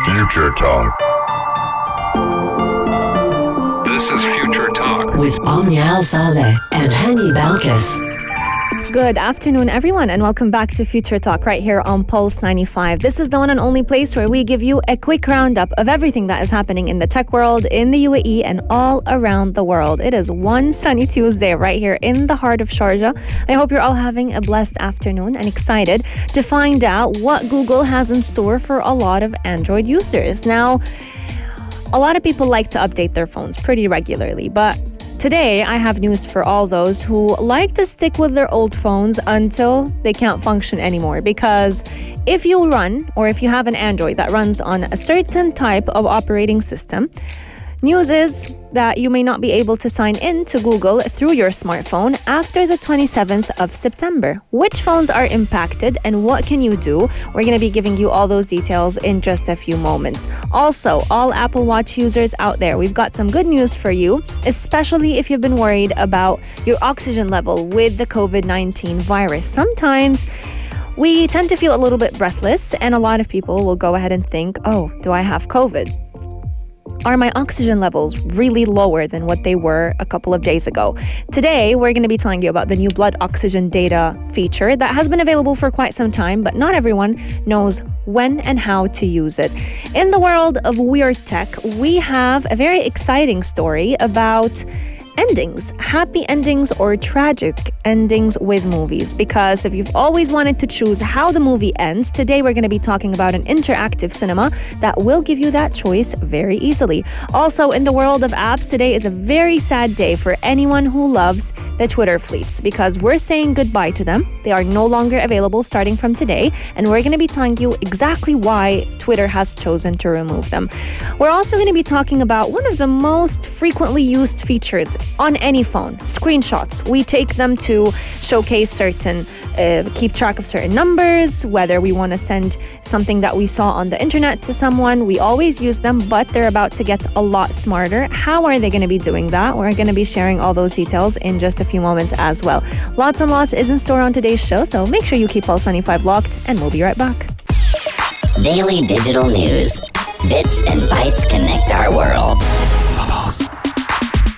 Future Talk. This is Future Talk with Omnial Saleh and Hani Balkis. Good afternoon, everyone, and welcome back to Future Talk right here on Pulse 95. This is the one and only place where we give you a quick roundup of everything that is happening in the tech world, in the UAE, and all around the world. It is one sunny Tuesday right here in the heart of Sharjah. I hope you're all having a blessed afternoon and excited to find out what Google has in store for a lot of Android users. Now, a lot of people like to update their phones pretty regularly, but today, I have news for all those who like to stick with their old phones until they can't function anymore. Because if you run, or if you have an Android that runs on a certain type of operating system, news is that you may not be able to sign in to Google through your smartphone after the 27th of September. Which phones are impacted and what can you do? We're going to be giving you all those details in just a few moments. Also, all Apple Watch users out there, we've got some good news for you, especially if you've been worried about your oxygen level with the COVID-19 virus. Sometimes we tend to feel a little bit breathless, and a lot of people will go ahead and think, oh, do I have COVID? Are my oxygen levels really lower than what they were a couple of days ago? Today, we're going to be telling you about the new blood oxygen data feature that has been available for quite some time, but not everyone knows when and how to use it. In the world of weird tech, we have a very exciting story about endings, happy endings or tragic endings with movies. Because if you've always wanted to choose how the movie ends, today we're going to be talking about an interactive cinema that will give you that choice very easily. Also, in the world of apps, today is a very sad day for anyone who loves the Twitter fleets, because we're saying goodbye to them. They are no longer available starting from today, and we're going to be telling you exactly why Twitter has chosen to remove them. We're also going to be talking about one of the most frequently used features on any phone, screenshots. We take them to showcase certain, keep track of certain numbers, whether we want to send something that we saw on the internet to someone. We always use them, but they're about to get a lot smarter. How are they going to be doing that? We're going to be sharing all those details in just a few moments as well. Lots and lots is in store on today's show, so make sure you keep Pulse 95 locked, and we'll be right back. Daily digital news. Bits and bytes connect our world.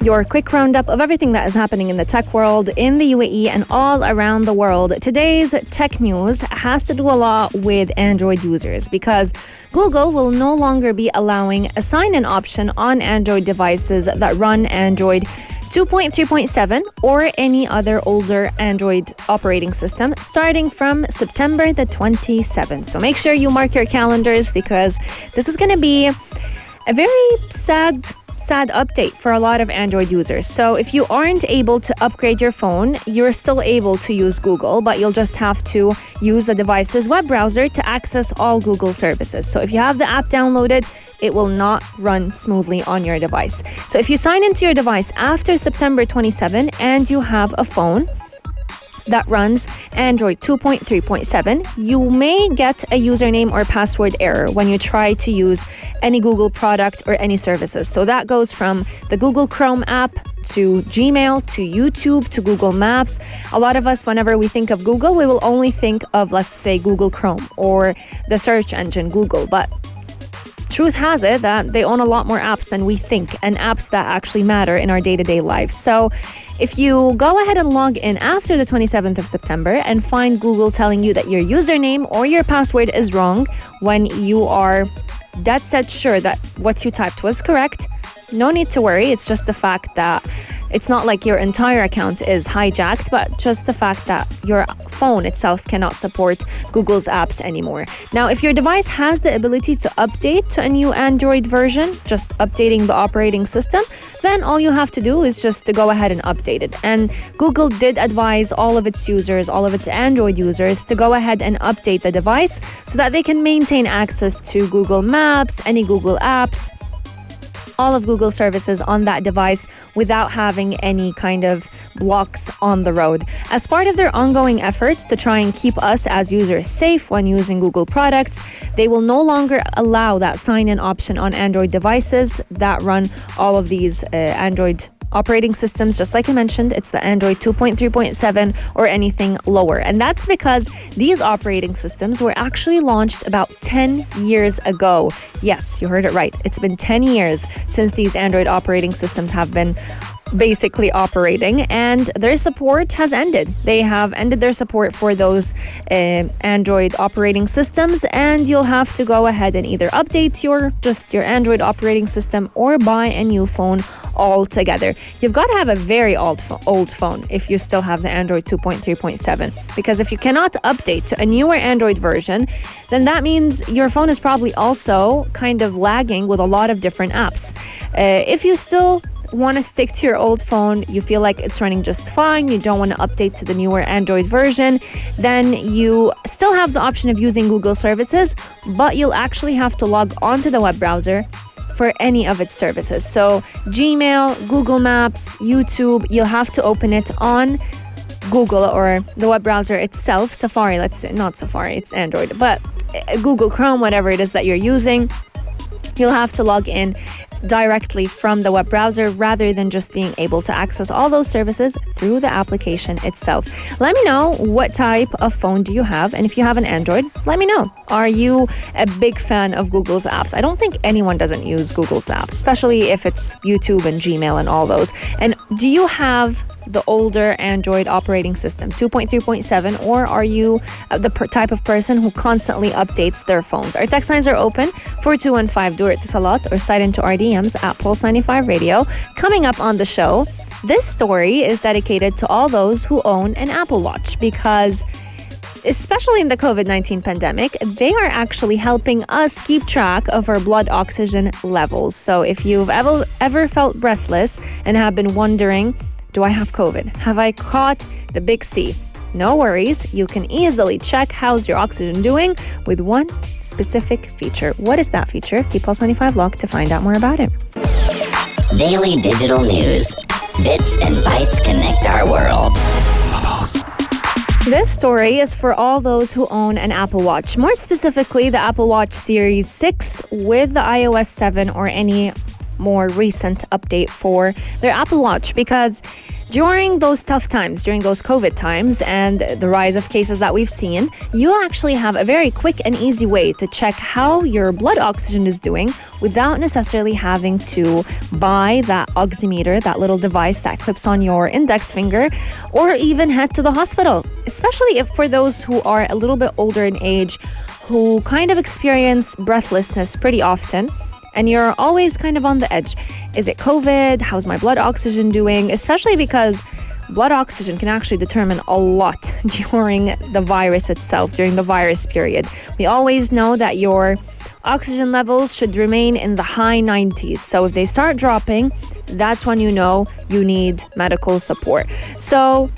Your quick roundup of everything that is happening in the tech world, in the UAE, and all around the world. Today's tech news has to do a lot with Android users, because Google will no longer be allowing a sign-in option on Android devices that run Android 2.3.7 or any other older Android operating system starting from September the 27th. So make sure you mark your calendars, because this is going to be a very sad update for a lot of Android users. So if you aren't able to upgrade your phone, you're still able to use Google, but you'll just have to use the device's web browser to access all Google services. So if you have the app downloaded, it will not run smoothly on your device. So if you sign into your device after September 27 and you have a phone that runs Android 2.3.7, you may get a username or password error when you try to use any Google product or any services. So that goes from the Google Chrome app to Gmail, to YouTube, to Google Maps. A lot of us, whenever we think of Google, we will only think of, let's say, Google Chrome or the search engine Google. But truth has it that they own a lot more apps than we think, and apps that actually matter in our day-to-day lives. So if you go ahead and log in after the 27th of September and find Google telling you that your username or your password is wrong when you are dead set sure that what you typed was correct, no need to worry. It's just the fact that it's not like your entire account is hijacked, but just the fact that your phone itself cannot support Google's apps anymore. Now, if your device has the ability to update to a new Android version, just updating the operating system, then all you have to do is just to go ahead and update it. And Google did advise all of its users, all of its Android users, to go ahead and update the device so that they can maintain access to Google Maps, any Google apps, all of Google services on that device without having any kind of blocks on the road. As part of their ongoing efforts to try and keep us as users safe when using Google products, they will no longer allow that sign-in option on Android devices that run all of these Android operating systems, just like I mentioned, it's the Android 2.3.7 or anything lower. And that's because these operating systems were actually launched about 10 years ago. Yes, you heard it right. It's been 10 years since these Android operating systems have been basically operating, and their support has ended. They have ended their support for those Android operating systems, and you'll have to go ahead and either update your Android operating system or buy a new phone altogether. You've got to have a very old phone if you still have the Android 2.3.7, because if you cannot update to a newer Android version, then that means your phone is probably also kind of lagging with a lot of different apps. If you still want to stick to your old phone, you feel like it's running just fine, you don't want to update to the newer Android version, then you still have the option of using Google services, but you'll actually have to log onto the web browser for any of its services. So Gmail, Google Maps, YouTube, you'll have to open it on Google or the web browser itself. Safari, let's say, not Safari, it's Android, but Google Chrome, whatever it is that you're using, you'll have to log in directly from the web browser rather than just being able to access all those services through the application itself. Let me know what type of phone do you have, and if you have an Android, let me know. Are you a big fan of Google's apps? I don't think anyone doesn't use Google's apps, especially if it's YouTube and Gmail and all those. And do you have the older Android operating system, 2.3.7, or are you the type of person who constantly updates their phones? Our text lines are open, 4215 Dur Salat, or slide into our DMs at Pulse 95 Radio. Coming up on the show, this story is dedicated to all those who own an Apple Watch, because especially in the COVID-19 pandemic, they are actually helping us keep track of our blood oxygen levels. So if you've ever felt breathless and have been wondering, do I have COVID? Have I caught the big C? No worries, you can easily check how's your oxygen doing with one specific feature. What is that feature? Keep Pulse 95 locked to find out more about it. Daily digital news. Bits and bytes connect our world. This story is for all those who own an Apple Watch. More specifically, the Apple Watch Series 6 with the iOS 7 or any more recent update for their Apple Watch, because during those tough times, during those COVID times and the rise of cases that we've seen, you actually have a very quick and easy way to check how your blood oxygen is doing without necessarily having to buy that oximeter, that little device that clips on your index finger, or even head to the hospital, especially if for those who are a little bit older in age, who kind of experience breathlessness pretty often. And you're always kind of on the edge. Is it COVID? How's my blood oxygen doing? Especially because blood oxygen can actually determine a lot during the virus itself, during the virus period. We always know that your oxygen levels should remain in the high 90s. So if they start dropping, that's when you know you need medical support. So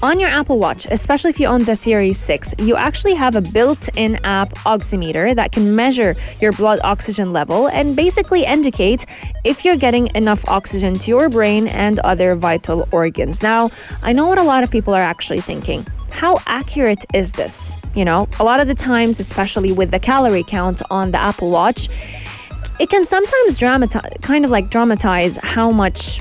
on your Apple Watch, especially if you own the Series 6, you actually have a built-in app oximeter that can measure your blood oxygen level and basically indicate if you're getting enough oxygen to your brain and other vital organs. Now, I know what a lot of people are actually thinking. How accurate is this? You know, a lot of the times, especially with the calorie count on the Apple Watch, it can sometimes dramatize how much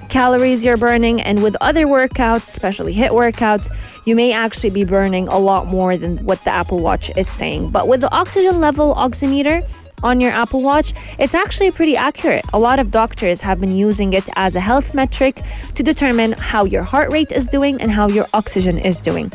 calories you're burning, and with other workouts, especially HIIT workouts, you may actually be burning a lot more than what the Apple Watch is saying. But with the oxygen level oximeter on your Apple Watch, it's actually pretty accurate. A lot of doctors have been using it as a health metric to determine how your heart rate is doing and how your oxygen is doing.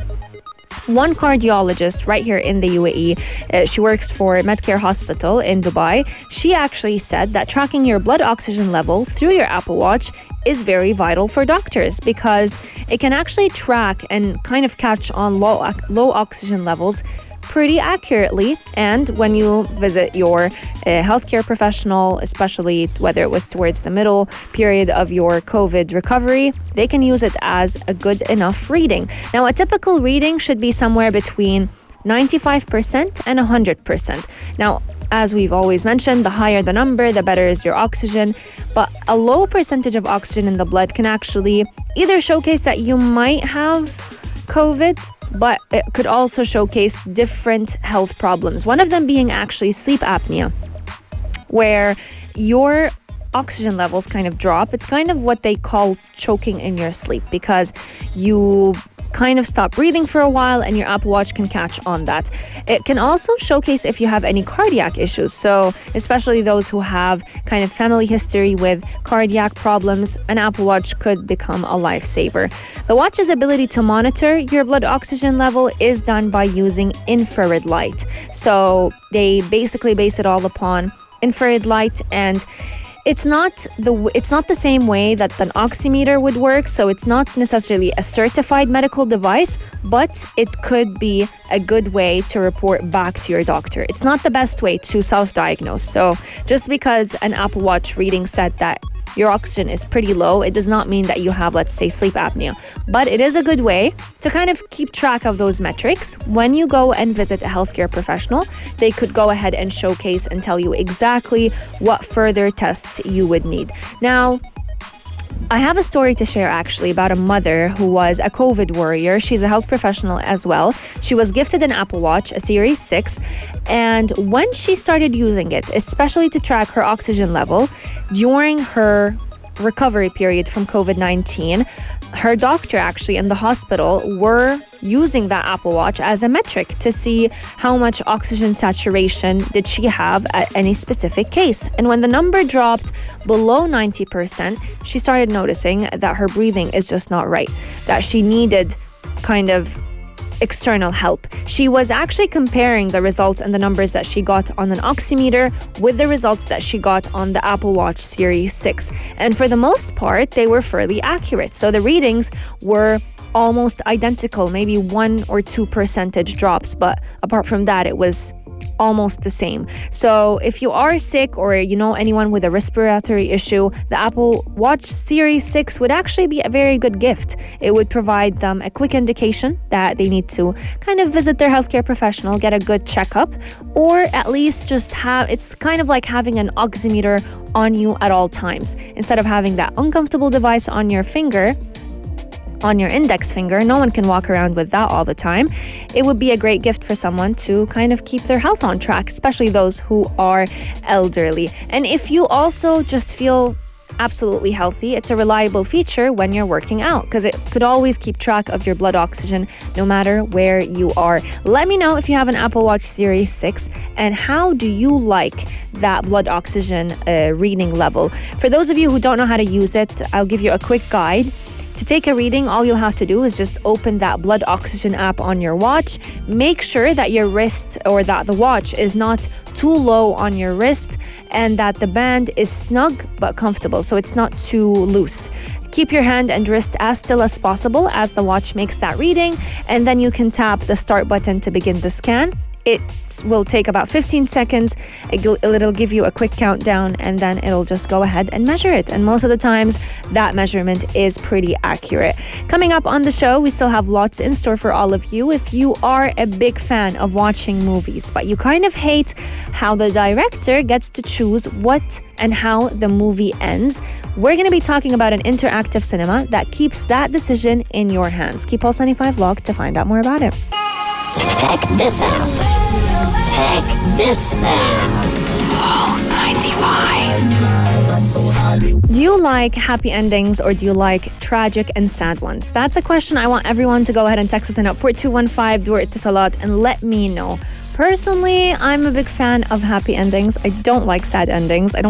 One cardiologist right here in the UAE, she works for Medcare Hospital in Dubai. She actually said that tracking your blood oxygen level through your Apple Watch is very vital for doctors, because it can actually track and kind of catch on low oxygen levels pretty accurately. And when you visit your healthcare professional, especially whether it was towards the middle period of your COVID recovery, they can use it as a good enough reading. Now, a typical reading should be somewhere between 95% and 100%. Now, as we've always mentioned, the higher the number, the better is your oxygen. But a low percentage of oxygen in the blood can actually either showcase that you might have COVID, but it could also showcase different health problems. One of them being actually sleep apnea, where your oxygen levels kind of drop, it's kind of what they call choking in your sleep, because you kind of stop breathing for a while and your Apple Watch can catch on that. It can also showcase if you have any cardiac issues. So especially those who have kind of family history with cardiac problems, an Apple Watch could become a lifesaver. The watch's ability to monitor your blood oxygen level is done by using infrared light. So they basically base it all upon infrared light, and it's not the same way that an oximeter would work, so it's not necessarily a certified medical device, but it could be a good way to report back to your doctor. It's not the best way to self-diagnose. So just because an Apple Watch reading said that your oxygen is pretty low, it does not mean that you have, let's say, sleep apnea. But it is a good way to kind of keep track of those metrics. When you go and visit a healthcare professional, they could go ahead and showcase and tell you exactly what further tests you would need. Now, I have a story to share actually about a mother who was a COVID warrior. She's a health professional as well. She was gifted an Apple Watch, a Series 6, and when she started using it, especially to track her oxygen level during her recovery period from COVID-19, her doctor actually and the hospital were using that Apple Watch as a metric to see how much oxygen saturation did she have at any specific case. And when the number dropped below 90%, she started noticing that her breathing is just not right, that she needed kind of external help. She was actually comparing the results and the numbers that she got on an oximeter with the results that she got on the Apple Watch Series 6. And for the most part, they were fairly accurate. So the readings were almost identical, maybe 1 or 2 percentage drops. But apart from that, it was almost the same. So if you are sick or you know anyone with a respiratory issue, the Apple Watch Series 6 would actually be a very good gift. It would provide them a quick indication that they need to kind of visit their healthcare professional, get a good checkup, or at least just have, it's kind of like having an oximeter on you at all times. Instead of having that uncomfortable device on your finger, on your index finger, no one can walk around with that all the time. It would be a great gift for someone to kind of keep their health on track, especially those who are elderly. And if you also just feel absolutely healthy, it's a reliable feature when you're working out, because it could always keep track of your blood oxygen no matter where you are. Let me know if you have an Apple Watch Series 6 and how do you like that blood oxygen reading level. For those of you who don't know how to use it, I'll give you a quick guide. To take a reading, all you'll have to do is just open that blood oxygen app on your watch. Make sure that your wrist or that the watch is not too low on your wrist and that the band is snug but comfortable, so it's not too loose. Keep your hand and wrist as still as possible as the watch makes that reading, and then you can tap the start button to begin the scan. It will take about 15 seconds. It'll give you a quick countdown, and then it'll just go ahead and measure it. And most of the times, that measurement is pretty accurate. Coming up on the show, we still have lots in store for all of you. If you are a big fan of watching movies, but you kind of hate how the director gets to choose what and how the movie ends, we're going to be talking about an interactive cinema that keeps that decision in your hands. Keep Pulse 95 locked to find out more about it. Check this out. Check this out. Pulse 95. Do you like happy endings or do you like tragic and sad ones? That's a question I want everyone to go ahead and text us in at 4215 Dwar Ittisalat and let me know. Personally, I'm a big fan of happy endings. I don't like sad endings. I'm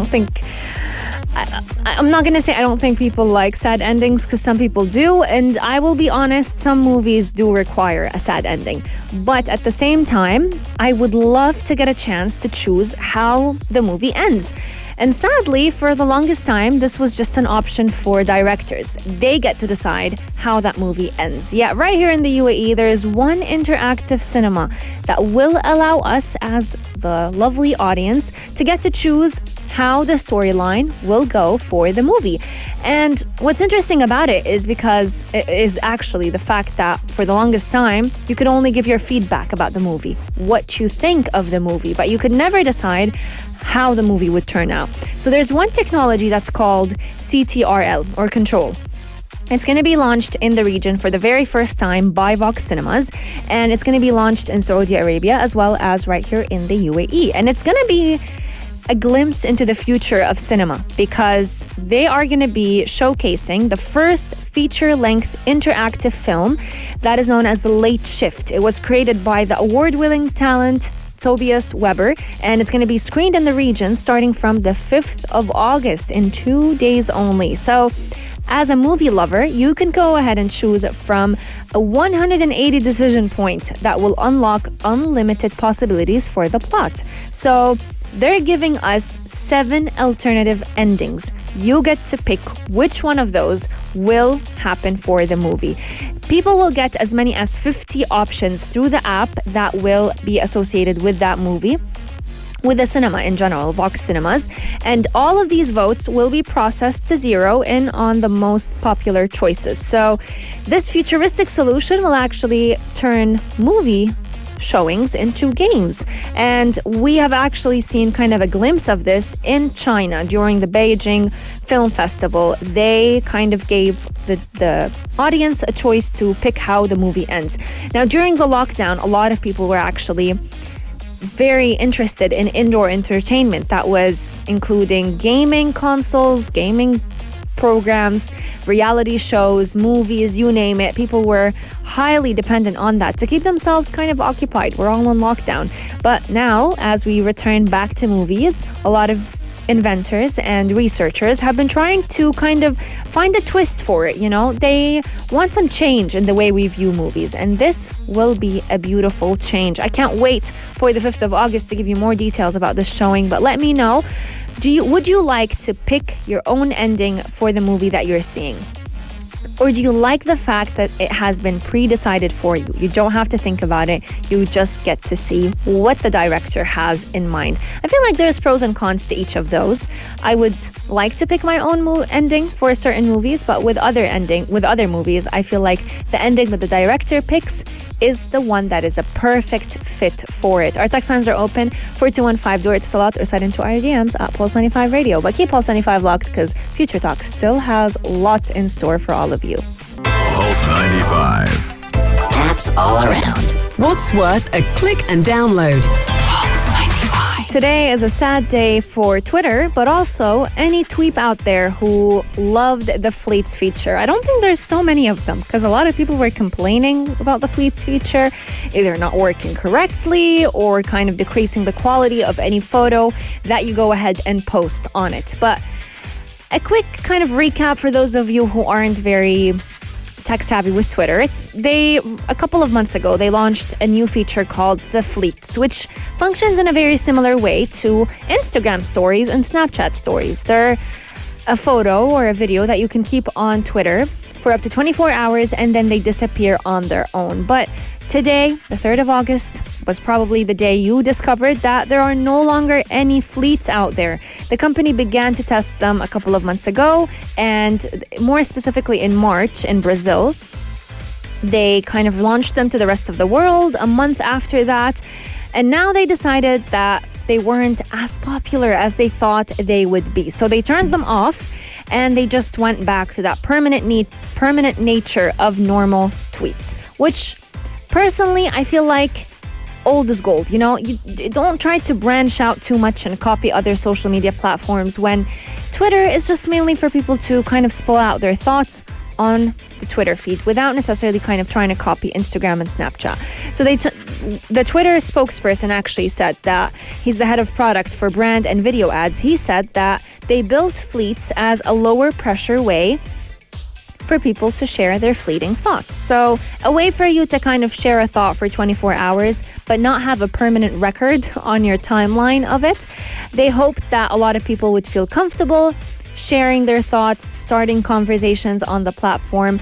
not going to say I don't think people like sad endings, because some people do, and I will be honest, some movies do require a sad ending. But at the same time, I would love to get a chance to choose how the movie ends. And sadly, for the longest time, this was just an option for directors. They get to decide how that movie ends. Yeah, right here in the UAE, there is one interactive cinema that will allow us as the lovely audience to get to choose how the storyline will go for the movie. And what's interesting about it is because it is actually the fact that for the longest time, you could only give your feedback about the movie, what you think of the movie, but you could never decide how the movie would turn out. So there's one technology that's called CTRL, or Control. It's going to be launched in the region for the very first time by Vox Cinemas, and it's going to be launched in Saudi Arabia as well as right here in the UAE. And it's going to be a glimpse into the future of cinema because they are going to be showcasing the first feature-length interactive film that is known as The Late Shift. It was created by the award-winning talent Tobias Weber, and it's going to be screened in the region starting from the 5th of August in 2 days only. So as a movie lover, you can go ahead and choose from a 180 decision point that will unlock unlimited possibilities for the plot. So they're giving us 7 alternative endings. You get to pick which one of those will happen for the movie. People will get as many as 50 options through the app that will be associated with that movie, with the cinema in general, Vox Cinemas. And all of these votes will be processed to zero in on the most popular choices. So this futuristic solution will actually turn movie showings into games. And we have actually seen kind of a glimpse of this in China during the Beijing Film Festival. They kind of gave the audience a choice to pick how the movie ends. Now, during the lockdown, a lot of people were actually very interested in indoor entertainment that was including gaming consoles, gaming programs, reality shows, movies, you name it. People were highly dependent on that to keep themselves kind of occupied. We're all on lockdown. But now, as we return back to movies, a lot of inventors and researchers have been trying to kind of find a twist for it. You know, they want some change in the way we view movies, and this will be a beautiful change. I can't wait for the 5th of August to give you more details about this showing, but let me know, would you like to pick your own ending for the movie that you're seeing? Or do you like the fact that it has been pre-decided for you? You don't have to think about it. You just get to see what the director has in mind. I feel like there's pros and cons to each of those. I would like to pick my own ending for certain movies, but with other movies, I feel like the ending that the director picks is the one that is a perfect fit for it. Our text lines are open, 4215, do it a lot or slide into our DMs at Pulse 95 Radio. But keep Pulse 95 locked because Future Talk still has lots in store for all of you. Pulse 95. Apps all around. What's worth a click and download? Today is a sad day for Twitter, but also any tweep out there who loved the Fleets feature. I don't think there's so many of them because a lot of people were complaining about the Fleets feature, either not working correctly or kind of decreasing the quality of any photo that you go ahead and post on it. But a quick kind of recap for those of you who aren't very tech savvy with Twitter. A couple of months ago, they launched a new feature called the Fleets, which functions in a very similar way to Instagram stories and Snapchat stories. They're a photo or a video that you can keep on Twitter for up to 24 hours and then they disappear on their own. But today, the 3rd of August, was probably the day you discovered that there are no longer any Fleets out there. The company began to test them a couple of months ago, and more specifically in March in Brazil. They kind of launched them to the rest of the world a month after that, and now they decided that they weren't as popular as they thought they would be. So they turned them off, and they just went back to that permanent nature of normal tweets, which personally I feel like old is gold. You know, you don't try to branch out too much and copy other social media platforms when Twitter is just mainly for people to kind of spill out their thoughts on the Twitter feed without necessarily kind of trying to copy Instagram and Snapchat. So the Twitter spokesperson actually said that he's the head of product for brand and video ads. He said that they built Fleets as a lower pressure way for people to share their fleeting thoughts. So a way for you to kind of share a thought for 24 hours, but not have a permanent record on your timeline of it. They hoped that a lot of people would feel comfortable sharing their thoughts, starting conversations on the platform.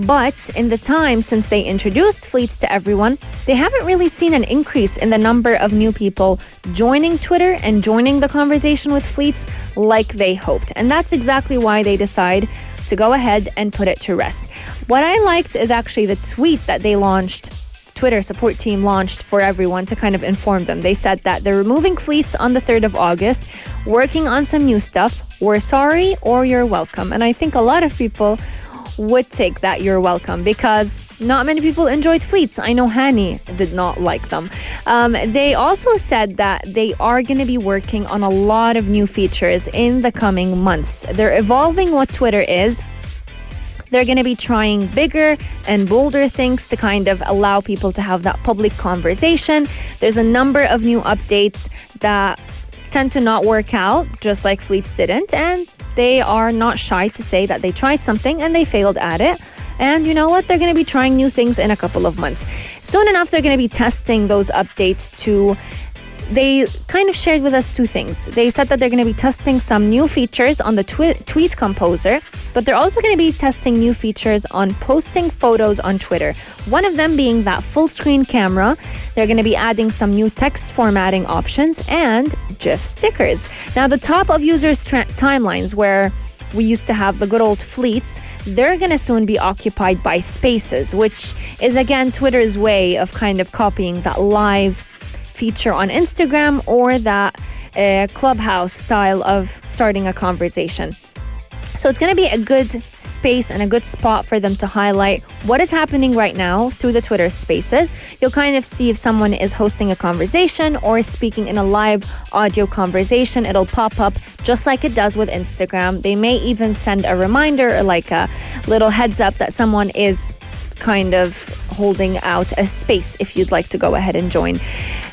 But in the time since they introduced Fleets to everyone, they haven't really seen an increase in the number of new people joining Twitter and joining the conversation with Fleets like they hoped. And that's exactly why they decide to go ahead and put it to rest. What I liked is actually the tweet that they launched, Twitter support team launched for everyone to kind of inform them. They said that they're removing Fleets on the 3rd of August, working on some new stuff. We're sorry or you're welcome. And I think a lot of people would take that you're welcome because not many people enjoyed fleets. I know Hani did not like them. They also said that they are going to be working on a lot of new features in the coming months. They're evolving what Twitter is. They're going to be trying bigger and bolder things to kind of allow people to have that public conversation. There's a number of new updates that tend to not work out, just like Fleets didn't. And they are not shy to say that they tried something and they failed at it. And you know what? They're going to be trying new things in a couple of months. Soon enough, they're going to be testing those updates to... They kind of shared with us two things. They said that they're going to be testing some new features on the tweet composer, but they're also going to be testing new features on posting photos on Twitter. One of them being that full screen camera. They're going to be adding some new text formatting options and GIF stickers. Now, the top of users' timelines where we used to have the good old fleets, they're going to soon be occupied by spaces, which is, again, Twitter's way of kind of copying that live feature on Instagram or that Clubhouse style of starting a conversation. So it's going to be a good space and a good spot for them to highlight what is happening right now through the Twitter spaces. You'll kind of see if someone is hosting a conversation or speaking in a live audio conversation. It'll pop up just like it does with Instagram. They may even send a reminder or like a little heads up that someone is kind of holding out a space if you'd like to go ahead and join.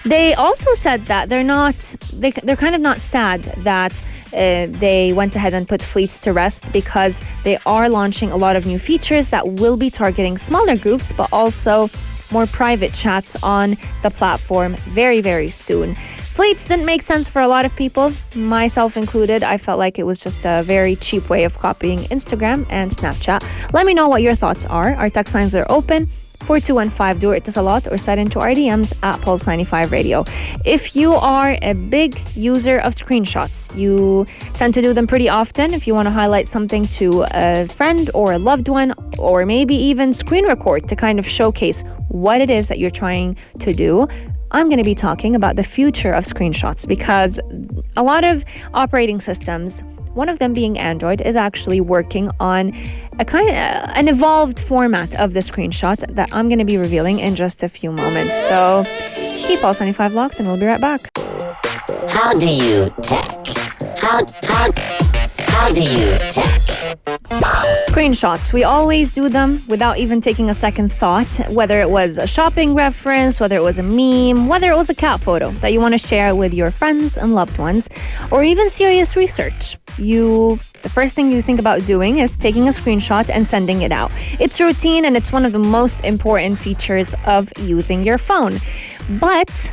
They also said that they're kind of not sad that they went ahead and put fleets to rest, because they are launching a lot of new features that will be targeting smaller groups, but also more private chats on the platform very, very soon. Fleets didn't make sense for a lot of people, myself included. I felt like it was just a very cheap way of copying Instagram and Snapchat. Let me know what your thoughts are. Our text lines are open. 4215 do it a lot, or slide into our DMs at Pulse 95 Radio. If you are a big user of screenshots, you tend to do them pretty often. If you want to highlight something to a friend or a loved one, or maybe even screen record to kind of showcase what it is that you're trying to do, I'm going to be talking about the future of screenshots, because a lot of operating systems, one of them being Android, is actually working on an evolved format of the screenshot that I'm going to be revealing in just a few moments. So keep Pulse 95 locked and we'll be right back. How do you tech? How do you tech? Screenshots. We always do them without even taking a second thought, whether it was a shopping reference, whether it was a meme, whether it was a cat photo that you want to share with your friends and loved ones, or even serious research. The first thing you think about doing is taking a screenshot and sending it out. It's routine and it's one of the most important features of using your phone. But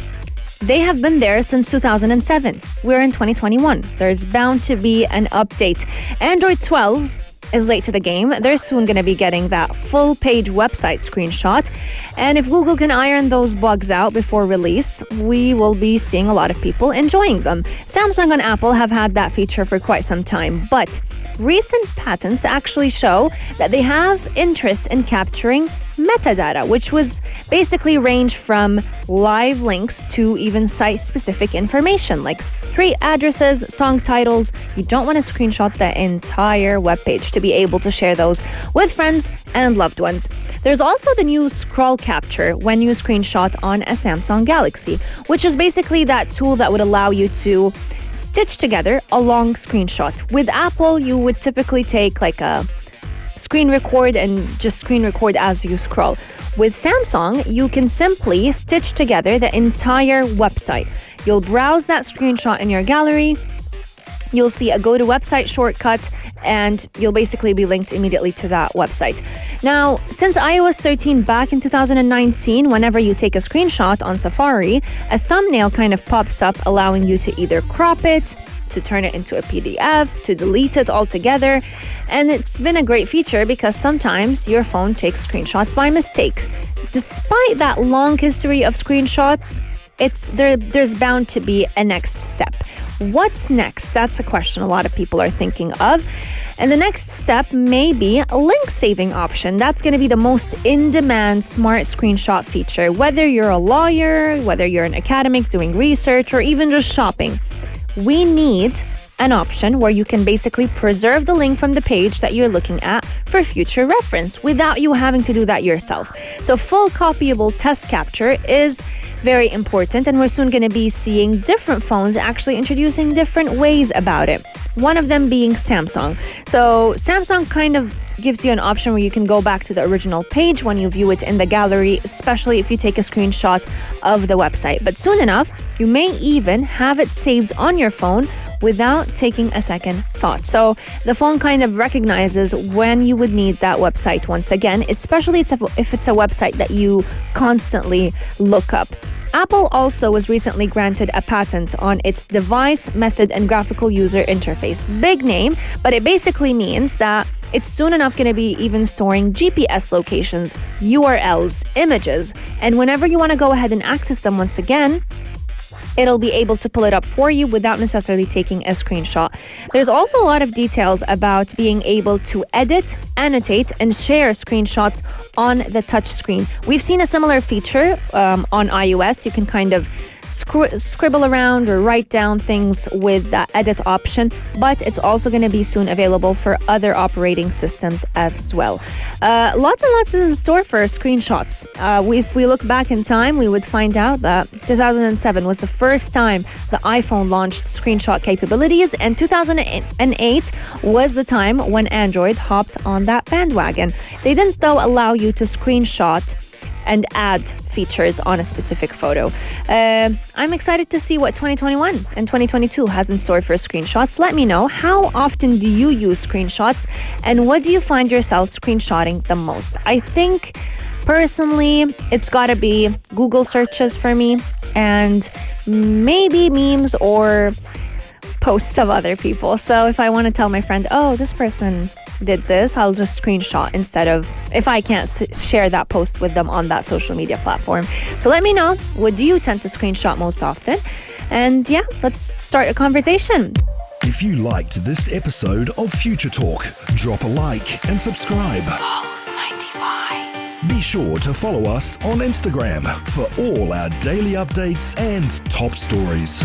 they have been there since 2007. We're in 2021. There's bound to be an update. Android 12 is late to the game. They're soon going to be getting that full page website screenshot. And if Google can iron those bugs out before release, we will be seeing a lot of people enjoying them. Samsung and Apple have had that feature for quite some time, but recent patents actually show that they have interest in capturing metadata, which was basically range from live links to even site-specific information like street addresses, song titles. You don't want to screenshot the entire webpage to be able to share those with friends and loved ones. There's also the new scroll capture when you screenshot on a Samsung Galaxy, which is basically that tool that would allow you to stitch together a long screenshot. With Apple, you would typically take like a screen record and just screen record as you scroll. With Samsung, you can simply stitch together the entire website. You'll browse that screenshot in your gallery. You'll see a go to website shortcut, and you'll basically be linked immediately to that website. Now, since iOS 13 back in 2019, whenever you take a screenshot on Safari, a thumbnail kind of pops up allowing you to either crop it, to turn it into a PDF, to delete it altogether. And it's been a great feature because sometimes your phone takes screenshots by mistake. Despite that long history of screenshots, there's bound to be a next step. What's next? That's a question a lot of people are thinking of. And the next step may be a link saving option. That's going to be the most in-demand smart screenshot feature. Whether you're a lawyer, whether you're an academic doing research, or even just shopping, we need an option where you can basically preserve the link from the page that you're looking at for future reference without you having to do that yourself. So full copyable test capture is very important, and we're soon going to be seeing different phones actually introducing different ways about it. One of them being Samsung. So Samsung kind of gives you an option where you can go back to the original page when you view it in the gallery, especially if you take a screenshot of the website. But soon enough, you may even have it saved on your phone without taking a second thought. So the phone kind of recognizes when you would need that website once again, especially if it's a website that you constantly look up. Apple also was recently granted a patent on its device, method, and graphical user interface. Big name, but it basically means that it's soon enough going to be even storing GPS locations, URLs, images, and whenever you want to go ahead and access them once again, it'll be able to pull it up for you without necessarily taking a screenshot. There's also a lot of details about being able to edit, annotate, and share screenshots on the touch screen. We've seen a similar feature on iOS. You can kind of scribble around or write down things with that edit option, but it's also going to be soon available for other operating systems as well. Lots and lots in store for screenshots. If we look back in time, we would find out that 2007 was the first time the iPhone launched screenshot capabilities, and 2008 was the time when Android hopped on that bandwagon. They didn't, though, allow you to screenshot and add features on a specific photo. I'm excited to see what 2021 and 2022 has in store for screenshots. Let me know, how often do you use screenshots, and what do you find yourself screenshotting the most? I think personally it's gotta be Google searches for me, and maybe memes or posts of other people. So if I want to tell my friend, oh, this person did this, I'll just screenshot instead of, if I can't share that post with them on that social media platform. So let me know, what do you tend to screenshot most often? And yeah, let's start a conversation. If you liked this episode of Future Talk, drop a like and subscribe. Pulse 95. Be sure to follow us on Instagram for all our daily updates and top stories.